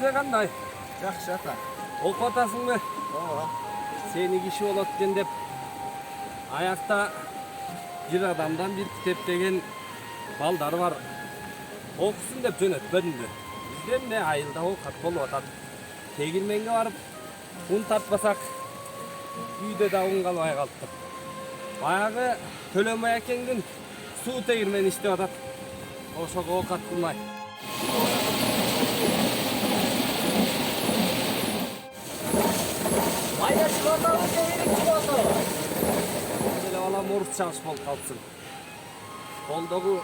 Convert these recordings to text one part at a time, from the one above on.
Işıkları kanday? Жақсы ата. Okup atasın mı? Ооба. Seni kişi olatken dep ayakta bir adamdan bir kitap degen balдар var. Okusun dep jönötpedin de. Bizden ne ayılda okat bolup atat. Tegirmenге barıp un tartpasak үйde да un kalmay kaldık. Баягы Төлөнбай акеңдин суу tegirmeni иштеп атат. Ошого окат кылмай. Майда чыгатабы керек чыгатабы. Деле бала мурс чагыш болуп калсын. Колдогу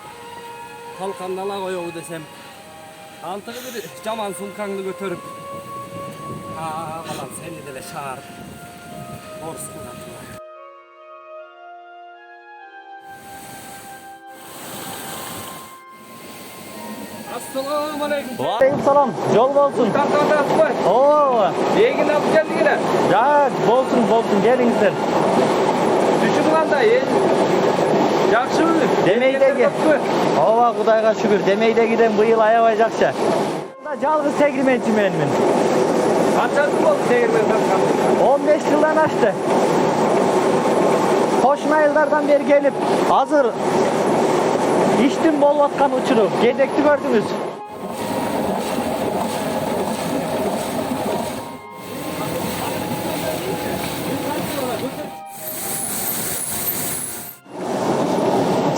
калканды ала коебу десем, алтыгы бир жаман сумкаңды көтөрүп, балам сени деле шаарып мурс кылган. Assalamu alaikum. Aleykümselam. Yol bolsun. Tartanda atpay. Oo. Egin alıp geldik yine. Ya bolsun gelingizler. Düşük kanda Yaxşı mı? Demeydegi. Ova Kudayga şükür. Demeydegiden bu yıl ayabayacakça. Жалгыз tegirmençi menmin. Kaç yıl oldu tegirmen takkan? 15 yıldan açtı. Koşma yıllardan beri gelip hazır iştim bol vatkan uçurup gedekti gördünüz.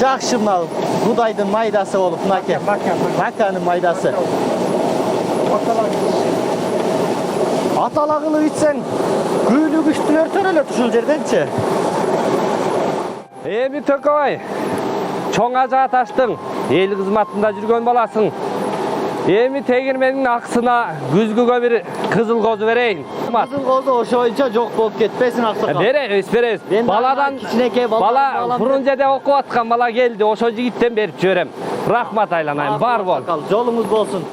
Жақшы мынау Кудайдын майдасы болуп мынаке. Маканын майдасы. Аталагылы итсең күйлү күчтүлөр төрөлөт ушул жерденчи. Эми Төкөбай, чоң ажа таштың, эл кызматында жүргөн баласың. Эми tegirmениң акысына күзгүгө бир кызыл козу берейин. Кызыл козу ошойчо жок болуп кетпесин аксакал. Беребиз. Баладан бала Фрунзеде окуп аткан бала келди, ошо жигиттен берип жиберем. Рахмат айланайын, бар бол. Жолуңуз болсун.